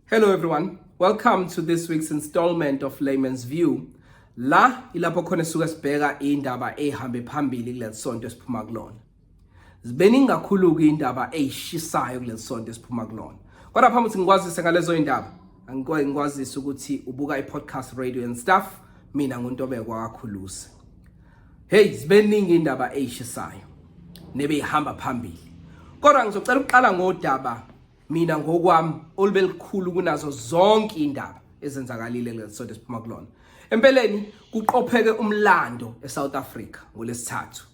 Hello everyone, welcome to this week's installment of Layman's View. La ilapho khona suka sibheka indaba ehambe phambili kuleli sonto esiphuma kulona. Zibeningi kakhulu ke indaba ezishisayo kuleli sonto esiphuma kulona. Kodwa phambi ukuthi ngikwazise ngalezo indaba, ngikwazisa ukuthi ubuka i-podcast radio and stuff, mina nguNtobekwa kakhulusi. Hey, zibeningi indaba ezishisayo nebehamba phambili. Kodwa ngizocela ukuqala ngodaba mina ngokwami olubelikhulu kunazo zonke indaba ezenzakalile kuleli sonto esiphuma kulona. Empeleni kuqopheke umlando eSouth Africa ngolesithathu.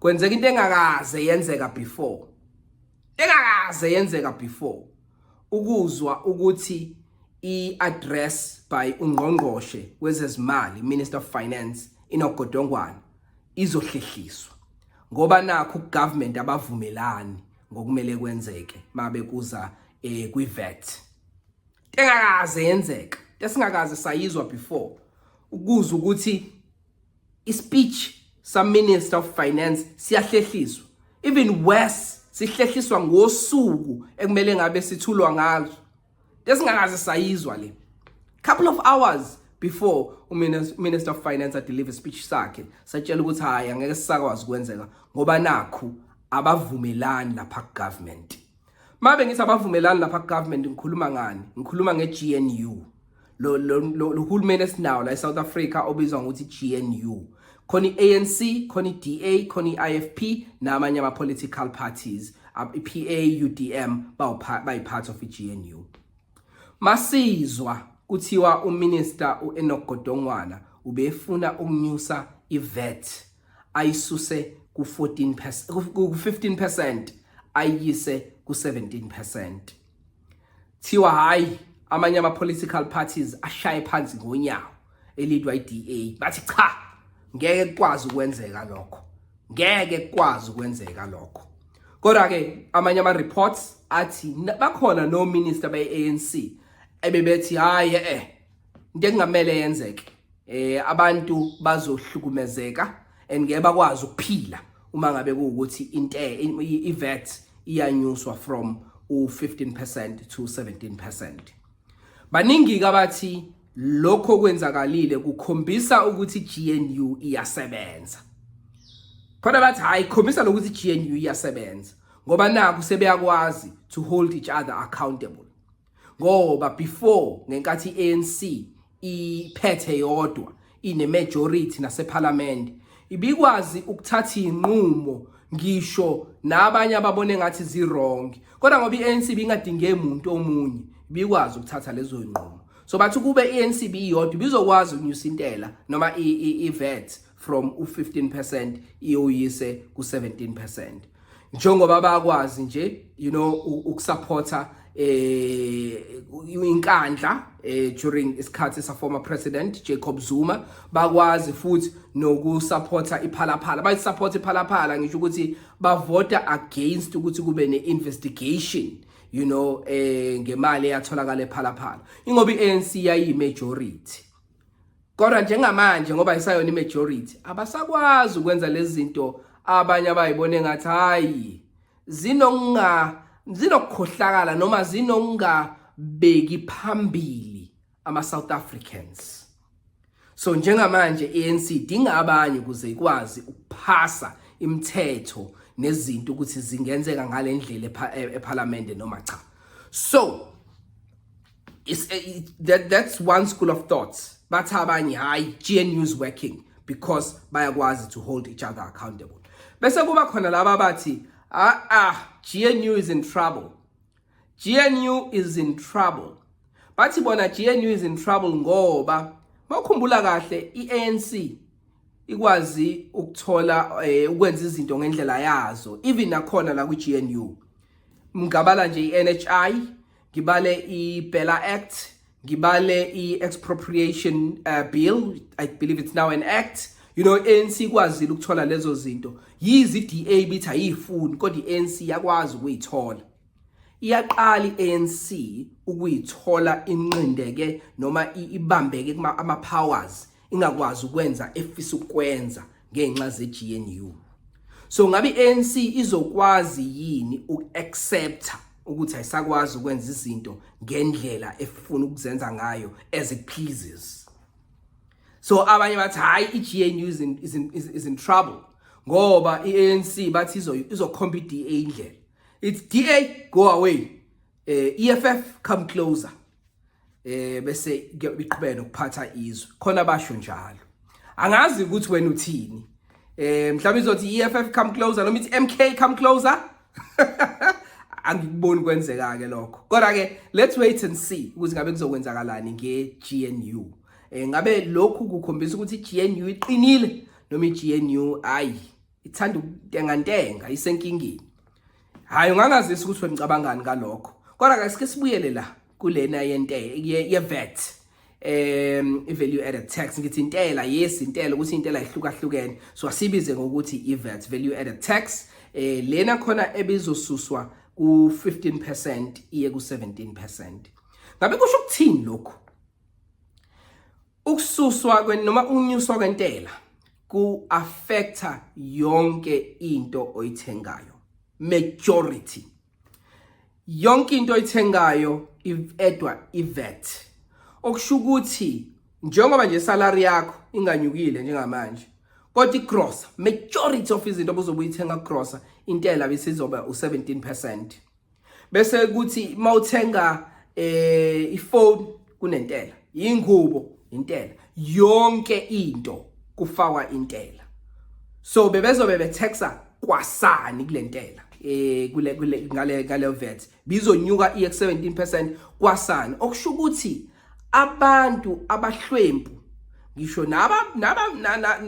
Kwenzeka into engakaze yenzeka before. Ukuzwa ukuthi i-address by ungqongqoshe wezezimali, Minister of Finance, Enoch Godongwana izohlehliswa. Ngoba nakho government abavumelani ngokumele kwenzeke mabe kuza kwi-VAT. Engakaze yenzeka, esingakaze sayizwa before. Ukuzwa ukuthi i-speech sa Minister of Finance siyahlehliswa. Even worse, sihlehliswa ngosuku ekumele ngabe sithulwa ngazo. Esingakaze sayizwa le. Couple of hours before Minister of Finance deliver speech sakhe, satshela ukuthi hayi angeke sisakwazi kwenzeka ngoba nakho abavumelani lapha government. Mabe ngithi abavumelani lapha government ngikhuluma ngani? Ngikhuluma ngeGNU. Lo hulumeni esinawo la eSouth Africa obizwa ngokuthi GNU. Khona iANC, khona iDA, khona iIFP namanye ama political parties, iPA, UDM bayi-part of iGNU. Masizwa kuthiwa uMinister uEnoch Godongwana ubefuna ukunyusa iVAT ayisuse ku-15% ayise ku-17%. Thiwa hayi amanye ama political parties ashaye phansi ngonyawo elidwa iDA bathi cha ngeke kwazi ukwenzeka lokho. Kodwa ke amanye ama reports athi bakhona no minister beANC ebebethi hayi into engamele yenzeke abantu bazohlukumezeka ngeke bakwazi ukuphila uma ngabe kuukuthi iVAT iyanyuswa from u15% to 17%. Baningi kabathi lokho kwenzakalile kukhombisa ukuthi GNU iyasebenza. Kodwa bathi hayi khombisa ukuthi GNU iyasebenza ngoba nakho sebeyakwazi to hold each other accountable. Ngoba before ngenkathi iANC iphethe yodwa ine majority naseparliament ibikwazi ukuthatha inqumo ngisho nabanye ababone ngathi zirong. Kodwa ngoba iANC bingadinge umuntu omunye bikwazi ukuthatha lezo inqumo. So bathi kube iANC biyodwa bizokwazi ukunyusa intela noma iVAT from u15% iyoyise ku17%. Njengoba bakwazi nje ukusupporta inkandla during isikhathi sa former president Jacob Zuma, bakwazi futhi nokusupporta iPhalaphala. Bayisupport iPhalaphala ngisho ukuthi bavota against ukuthi kube neinvestigation ngemali eyatholakala ePhalaphala ingoba iANC yayi majority. Kodwa njengamanje ngoba isayona imajority abasakwazi ukwenza lezi zinto abanye abayibone ngathi hayi zinokukhohlakala noma zinokungabeki phambili ama South Africans. So njengamanje iANC idinga abanye ukuze ikwazi ukuphasa imithetho nezinto ukuthi zingenzeka ngalendlela eParliament noma cha. So that's one school of thoughts. Bathi abanye hayi GNU is working because bayakwazi to hold each other accountable. Bese kuba khona laba bathi GNU is in trouble. GNU is in trouble. Bathi bona GNU is in trouble ngoba bakhumbula kahle iANC ikwazi ukuthola ukwenza izinto ngendlela yazo even nakhona la kuGNU. Ngibala nje iNHI, ngibale iBella Act, ngibale iExpropriation Bill, I believe it's now an act. ANC kwazi ukuthola lezo zinto. Yizi iDA bithi ayifuni kodwa iANC yakwazi ukuyithola. Iyaqala iANC ukuyithola inqindeke noma ibambeke ama powers ingakwazi ukwenza efisa ukwenza ngenxa zeGNU. So ngabe iANC izokwazi yini ukuaccepta ukuthi ayisakwazi ukwenza izinto ngendlela efuna ukuzenza ngayo as it pleases. So abanye bathi hayi iGNU is in trouble ngoba iANC bathi izokhomba iDA indlela. It's DA go away. EFF come closer. Bese biqhubeka nokuphatha izwe. Khona basho njalo. Angazi ukuthi wena uthini. Mhlawumbe izothi EFF come closer noma ithi MK come closer. Angikuboni kwenzeka ke lokho. Kodwa ke let's wait and see ukuthi ngabe kuzokwenzakalani ngeGNU. Ngabe lokhu kukhombisa ukuthi iGNU iqinile noma iGNU ayi ithanda ukutengantenga isenkingeni. Hayi ungangazisa ukuthi wena ucabangani ngalokho. Kodwa ke sike sibuyele la kulena ye VAT. I-value added tax ngithi intela yes intela ukuthi intela ihlukahlukene so asibize ngokuthi i-VAT value added tax lena khona ebizosuswa ku 15% iye ku 17%. Ngabe kusho ukuthini lokho? Ukususwa noma unyuswa kwentela ku affecta yonke into oyithengayo. Majority yonke into oyithengayo edwa i-VAT. Okusho ukuthi njengoba nje salary yakho inganyukile njengamanje kodwa igross majority of izinto obuzobuyithenga gross intela bese izoba u17%. Bese kuthi mawuthenga iphone kunentela, ingubo intela, yonke into kufakwa intela. So bebezobe betaxa kwasani kulentela ngale VAT bizonyuka i17% kwasani. Okusho ukuthi abantu abahlwempu ngisho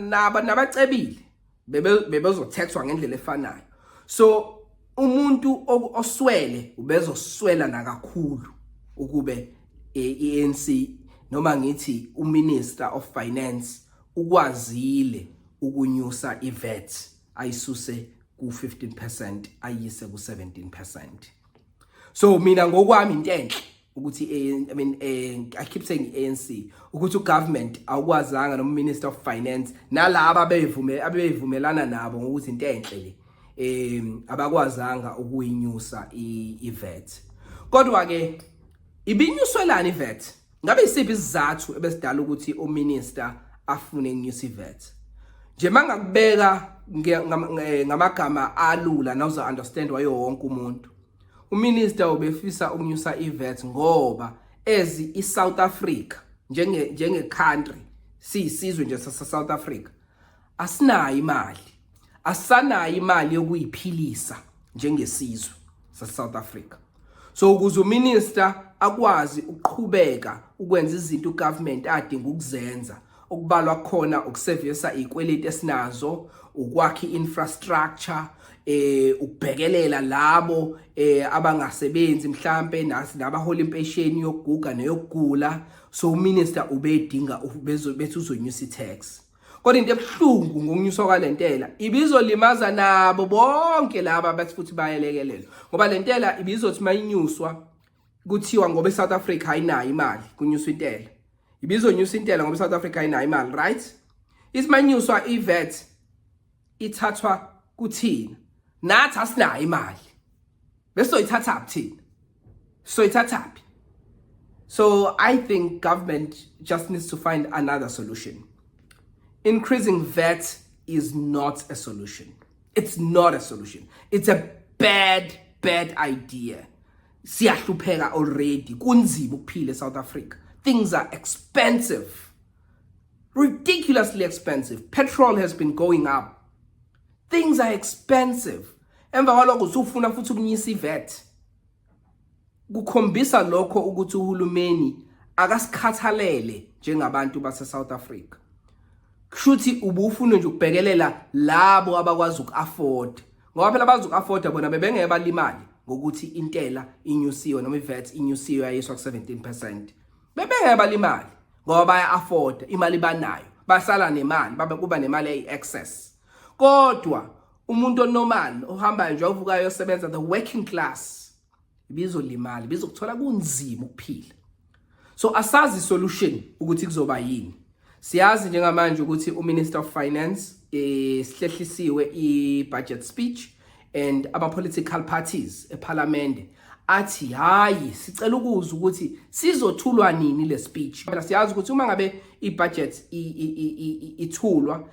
nabacebile bebezotaxwa ngendlela efanayo. So umuntu oswele ubezoswela nakakhulu ukube iANC noma ngithi uMinister of Finance ukwazile ukunyusa iVAT ayisuse ku 15% ayise ku 17%. So mina ngokwami into enhle ukuthi I keep saying ANC ukuthi ugovernment awukwazanga no Minister of Finance nalabo abevumelana nabo ngokuthi into enhle le abakwazanga ukuyinyusa iVAT. Kodwa ke ibinyuswelana iVAT. Ngabe isiphi isizathu ebesidala ukuthi uMinister afune ukunyusa iVAT? Nje mangakubeka ngamagama alula na uza understand wayo wonke umuntu. uMinister ubefisa ukunyusa iVAT ngoba iSouth Africa njenge country siyisizwe nje South Africa asinayo imali, asanayo imali yokuyiphilisa njengesizwe South Africa. So ukuze uMinister akwazi ukuqhubeka ukwenza izinto ugovernment adinga ukuzenza okubalwa khona ukusevisa izikweleti esinazo, ukwakha infrastructure, ukubhekelela labo abangasebenzi mhlambe nabahola impesheni yokuguga neyokugula. So uMinister ubedinga bethi uzonyusa itax. Kodwa into ebhlungu ngokunyuswa kwalentela ibizolimaza nabo bonke laba bathi futhi bayelekelelwa ngoba lentela ibizothi mayinyuswa kuthiwa ngoba eSouth Africa ayinayo imali kunyuswa intela. Ibizonyusa intela ngoba eSouth Africa ayinayo imali, right? Isimanyuswa iVAT ithathwa kuthina nathi asinayo imali bese ithatha kuthina, so ithathapi. So I think government just needs to find another solution. Increasing VAT is not a solution. It's not a solution. It's a bad idea. Siyahlupheka already. Kunzima ukuphila eSouth Africa. Things are expensive. Ridiculously expensive. Petrol has been going up. Things are expensive. Emva kwalokho usufuna futhi ukunyisa iVAT. Kukhombisa lokho ukuthi uhulumeni akasikhathalele njengabantu base South Africa. Kushuthi ubufuna nje ukubhekelela labo abakwazi ukuafford. Ngoba phela abazi ukuafford bona bebengeke balimali ngokuthi intela inyusiwe noma iVAT inyusiwe ayiswa ku 17%. Bebengeke balimali ngoba baya afford, imali banayo. Basala nemali, kuba nemali eyi-excess. Kodwa umuntu onormal ohamba nje uvukayo osebenza the working class ibizolimali, bizokuthola kunzima ukuphila. So asazi solution ukuthi kuzoba yini. Siyazi njengamanje ukuthi uMinister of Finance sihlehlisiwe i-budget speech and ama political parties eParliament athi hayi sicela ukuzwa ukuthi sizothulwa nini le speech. Phela siyazi ukuthi uma ngabe i-budget ithulwa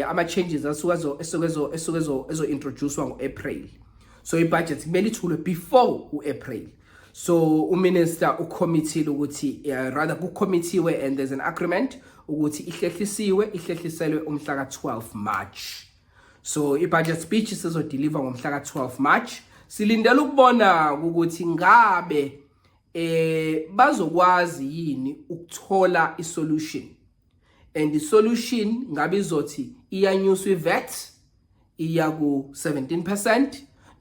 ama changes ezo introducewa ngoApril, so i-budget kumele ithulwe before uApril. So uminister ucommitted ukuthi rather kucommitteewe and there's an agreement ukuthi ihlehliselwe umhla ka-12 March. So i-budget speech sizodeliver ngomhla ka-12 March. Silindele ukubona ukuthi ngabe bazokwazi yini ukuthola isolution, and isolution ngabe izothi iyanyuswa iVAT iya ku 17%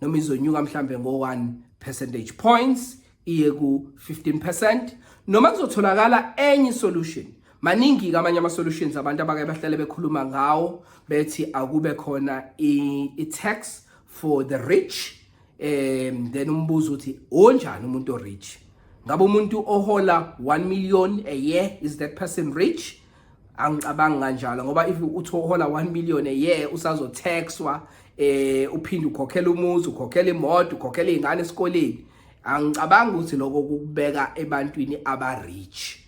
noma izonyuka mhlambe ngo1 percentage points iye ku 15%, noma kuzotholakala enye solution. Maningi kamanye ama solutions abantu abake bahlale bekhuluma ngawo bethi akube khona i-tax for the rich. Then umbuzo uthi onjani umuntu rich? Ngabe umuntu ohola 1 million a year, is that person rich? Angicabanga kanjalo, ngoba if uthi uhola 1 million a year usazotaxwa uphinde ukhokhela umuzi, ukhokhela imoto, ukhokhela izingane esikoleni. Angicabanga ukuthi lokho kubeka ebantwini aba rich.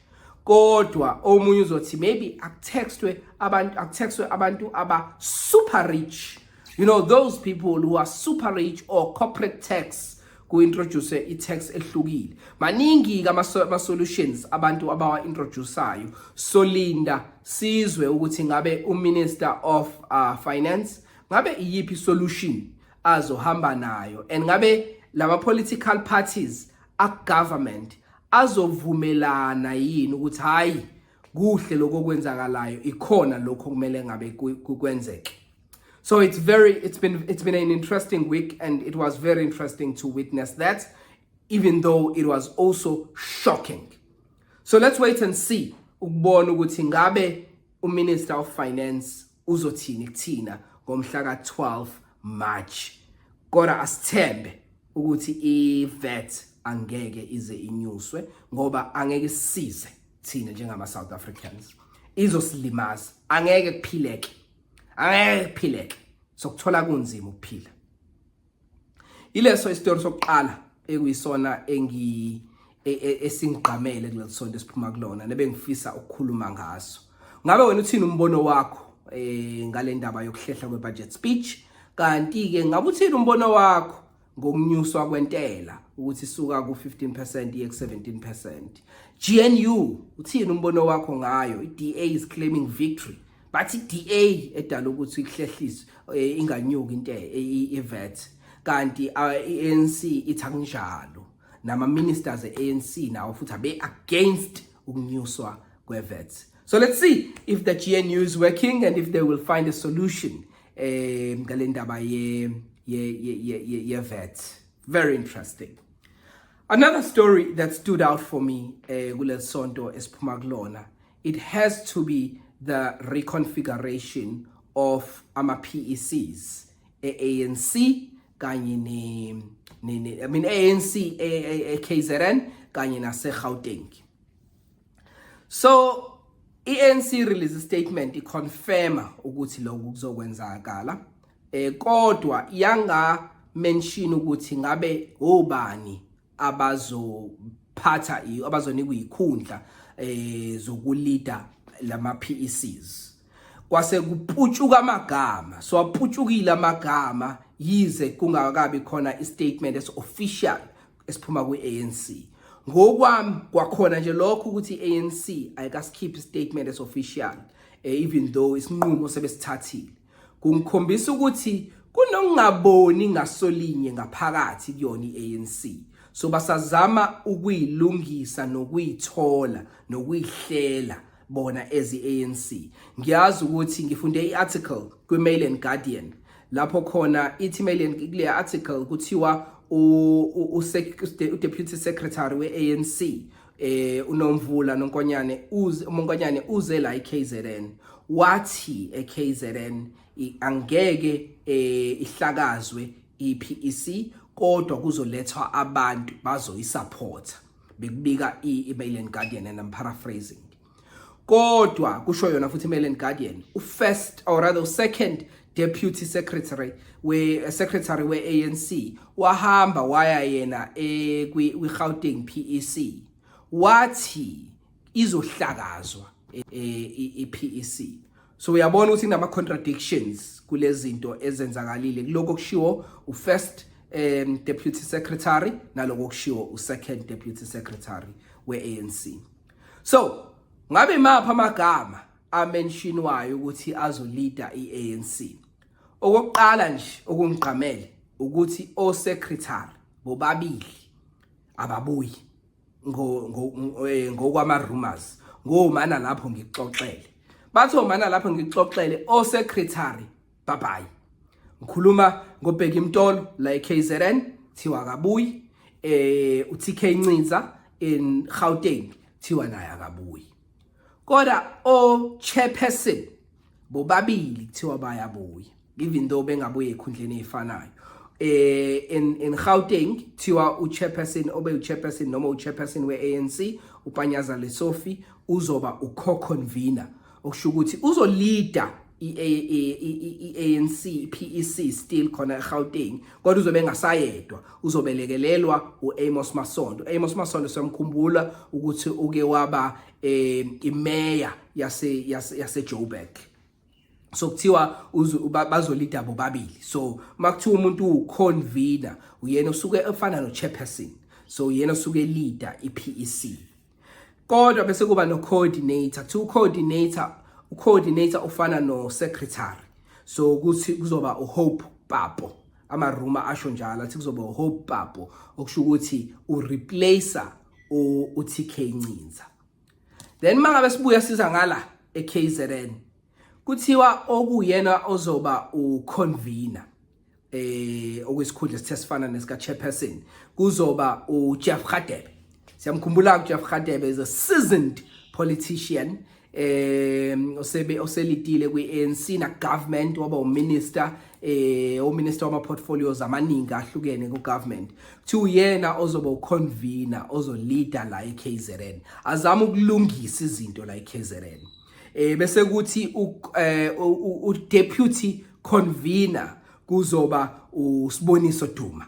Kodwa omunye uzothi maybe akuthexwe abantu aba super rich. You know, those people who are super rich or corporate tax ku-introduce i-tax ehlukile. Maningi ama solutions abantu abawa introduceayo. So linda sizwe ukuthi ngabe uMinister of Finance ngabe iyiphi solution azohamba nayo, and ngabe lama political parties a-government azovumelana yini ukuthi hayi kuhle lokho kwenzakalayo, ikhona lokho kumele ngabe kwenzeke. So it's been an interesting week, and it was very interesting to witness that, even though it was also shocking. So let's wait and see ukubona ukuthi ngabe uMinister of Finance uzothini kuthina ngomhla ka-12 March. Kodwa asithembe ukuthi iVAT angeke ize inyuswe, ngoba angeke sisize thina njengama South Africans. Izosilimaza, angeke kuphileke. Sokuthola kunzima ukuphila. Ileso isitori sokuqala ekuyisona esingqamele kulesonto esiphuma kulona nebengifisa ukukhuluma ngaso. Ngabe wena uthini umbono wakho ngale ndaba yokuhlehla kwe-budget speech? Kanti ke ngabe uthini umbono wakho ngokunyuswa kwentela ukuthi isuka ku-15% iye ku-17%? GNU uthini umbono wakho ngayo? I-DA is claiming victory, but i-DA edala ukuthi ihlehliswe inganyuki into i-VAT, kanti i-ANC ithi akunjalo. Nama ministers e-ANC nawo futhi abe against ukunyuswa kwe-VAT. So let's see if the GNU is working and if they will find a solution ngale ndaba ye-VAT. Very interesting. Another story that stood out for me kule sonto esiphuma kulona, it has to be the reconfiguration of ama PECs ANC kanye ANC KZN kanye nase Gauteng. So ANC release a statement iconfirma ukuthi lokhu kuzokwenzakala, kodwa yanga mention ukuthi ngabe obani abazophatha abazonikwa ikhundla zokulida lama PECs. Kwase kuputshuka amagama, so aputshukile amagama yize kungakabi khona istatement official esiphuma kwi-ANC. Ngokwami kwakhona nje lokho ukuthi i-ANC ayikaskip statement official, even though isinqumo sebesithathile, kungikhombisa ukuthi kunokungaboni ngasolinye ngaphakathi kuyona i-ANC. So basazama ukuyilungisa nokuyithola nokuyihlela bona ezi-ANC. Ngiyazi ukuthi ngifunde i-article kwi-Mail and Guardian lapho khona ithi kule article kuthiwa u-Deputy Secretary we-ANC uNomvula Nonkonyane uze la eKZN, wathi eKZN angeke ihlakazwe iPEC, kodwa kuzolethwa abantu bazoyisupport. Bekubika i-Mail and Guardian, and I'm paraphrasing. Kodwa kusho yona futhi iMail and Guardian, second deputy secretary secretary we-ANC wahamba waya yena kwi-Gauteng PEC wathi izohlakazwa i-PEC. So uyabona ukuthi kunama contradictions kulezinto ezenzakalile kuloko kushiwo u-first deputy secretary naloko kushiwo u-second deputy secretary we-ANC. So ngabe mapha amagama amentionwayo ukuthi azolida i-ANC. Okokuqala nje okungiqamele ukuthi o-secretary bobabili ababuyi ngokwama rumors ngomana lapho ngixoxele. Bathi omana lapho ngixoxele o-secretary babayi. Ngikhuluma ngobheki Mtolo la eKZN thiwa akabuyi, uTK Ncinza in Gauteng thiwa naye akabuyi. Kodwa o-chairperson bobabili kuthiwa bayabuya even though bengabuye ekhundleni ezifanayo. In Gauteng thiwa u-chairperson u-chairperson noma u-chairperson we-ANC uPanyaza Lesofi uzoba u-co-convener okusho ukuthi uzolida i-ANC PEC still khona eGauteng kodwa uzobe engasayedwa, uzobelekelelwa uAmos Masondo. Amos Masondo somkhumbula ukuthi uke waba imeya yase Joburg. So kuthiwa bazolida bobabili. So makuthiwa umuntu uconvener uyena usuke efana no-chairperson, so uyena usuke leader i-PEC. Kodwa bese kuba no-coordinator, u-coordinator ufana no-secretary. So kuzoba uHope Papo, amaruma asho njalo athi kuzoba uHope Papo okusho ukuthi ureplacer uTK Ncinza. Then mangabe sibuya siza ngala eKZN kuthiwa okuyena ozoba uconvener okwesikhundla sithesifana nesika chairperson kuzoba uJeff Radebe. Siyamkhumbula uJeff Radebe is a seasoned politician oselidile kwi-ANC na government waba uminister wama portfolios amaningi ahlukene ku government. Kuthi uyena ozoba uconvener ozolida la eKZN azama ukulungisa izinto la eKZN. Bese kuthi u-deputy convener kuzoba uSiboniso Duma,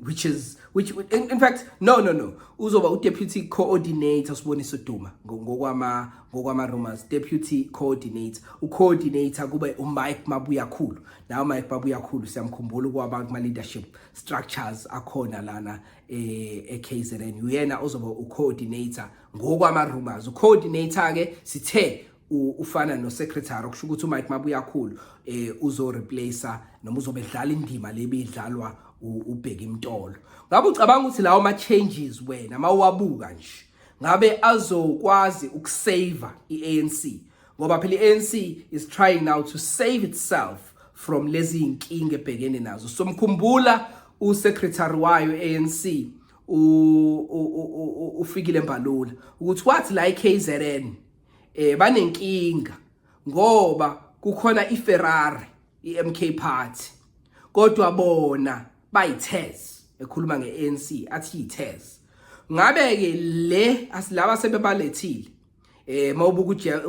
which in fact no uzoba u-deputy coordinator uSiboniso Duma ngokwama rumors. Deputy coordinator, u-coordinator kube uMike Mabuyakhulu. Now Mike Mabuyakhulu siyamkhumbula ukwabantu kuma leadership structures akhona lana eKZN. Uyena ozoba u-coordinator ngokwama rumors. U-coordinator ke sithe ufana no-secretary okusho ukuthi uMike Mabuyakhulu uzoreplacer noma uzobedlala indima lebidlalwa uBheki Mtolo. Ngabe ucabanga ukuthi lawo ma-changes wena mawabuka nje ngabe azokwazi ukusave i-ANC ngoba phela i-ANC is trying now to save itself from lezi inkinga ebhekene nazo. So mkhumbula u-secretary wayo ANC uFikile Mbalula ukuthi wathi la eKZN banenkinga ngoba kukhona iFerrari iMK party kodwa bona bayithes ekhuluma ngeANC athi yithes. Ngabe ke le asilaba sebebalethile mawubuka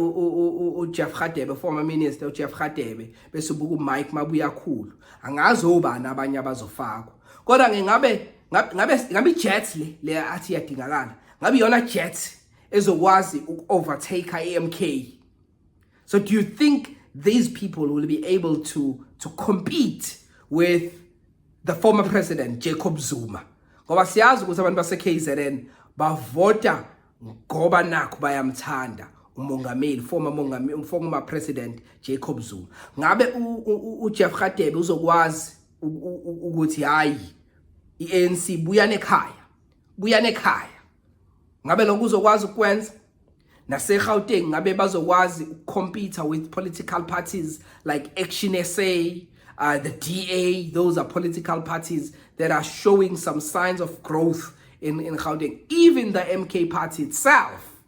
uJeff Radebe, former minister uJeff Radebe, bese ubuka uMike Mabuyakhulu angazi obani abanye abazofakwa. Kodwa ngabe jet le athi yadingakala ngabe yona jet ezokwazi uku-overtake iMK. So do you think these people will be able to compete with the former president Jacob Zuma? Ngoba siyazi ukuthi abantu base-KZN bavota ngoba nakho bayamthanda umongameli former president Jacob Zuma. Ngabe uJeff Radebe uzokwazi ukuthi hayi iANC buya nekhaya. Ngabe lokho uzokwazi ukwenza? NaseGauteng ngabe bazokwazi ukucompete with political parties like Action SA, the DA? Those are political parties that are showing some signs of growth in Gauteng. Even the MK party itself.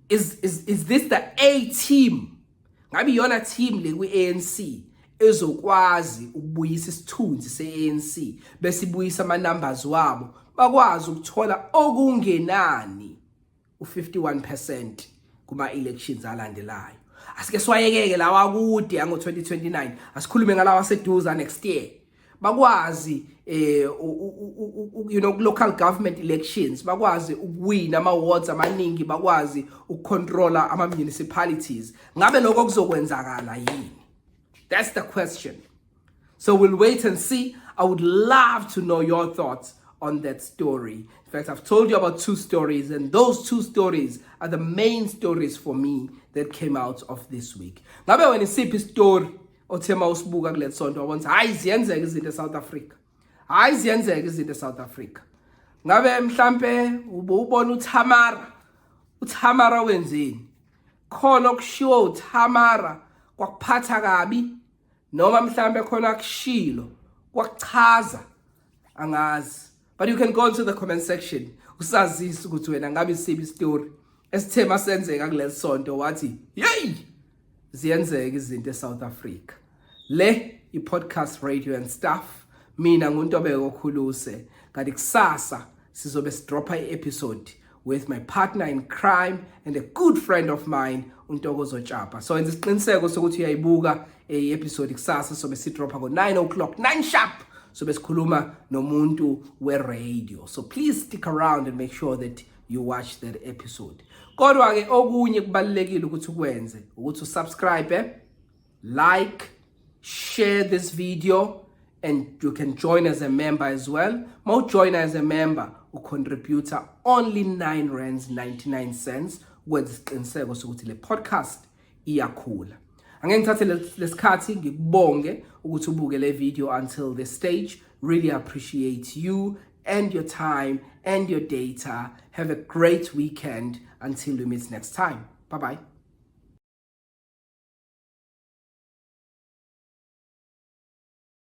Is this the A team? Ngabe yona team le kwi-ANC ezokwazi ukubuyisa isithunzi se-ANC bese ibuyisa ama numbers wabo bakwazi ukuthola okungenani u51% kuma elections alandelayo. asike swayekeke lawa kude yango 2029 asikhulume ngalawa seduza next year bakwazi local government elections bakwazi ukuwina ama awards amaningi bakwazi ukucontrola ama municipalities ngabe lokho kuzokwenzakala yini? That's the question. So we'll wait and see. I would love to know your thoughts on that story. In fact, I've told you about 2 stories, and those 2 stories are the main stories for me that came out of this week. Ngabe wena isiphi story othema usibuka kule sonto wabona hayi ziyenzeka izinto eSouth Africa. Hayi ziyenzeka izinto eSouth Africa. Ngabe mhlambe ubona uThamara wenzeni? Khona okushiwo uThamara kwakuphatha kabi noma mhlambe khona kushilo kwakuchaza angazi. But you can go into the comment section usazisa ukuthi wena ngabe isiphi story esithema senzeka kule sonto wathi hey ziyenzeka izinto eSouth Africa. Le i-podcast radio and stuff. Mina nguNtobeko Khuluse. Kanti kusasa sizobe sidropha i-episode with my partner in crime and a good friend of mine uNtokozo Tshapa. So yenza isiqiniseko sokuthi uyayibuka i-episode kusasa sobe sidropha ngo 9 o'clock 9 sharp sobe sikhuluma nomuntu we-radio. So please stick around and make sure that you watch that episode. Kodwa ke okunye kubalekile ukuthi ukwenze ukuthi usubscribe, like, share this video, and you can join as a member as well. Mau join as a member ucontribute only 9.99 rands ukwenza isiqiniseko sokuthi le podcast iyakhula. Angeke ngithathe lesikhathi ngikubonge ukuthi ubuke le video until this stage. Really appreciate you and your time and your data. Have a great weekend until we meet next time. Bye bye.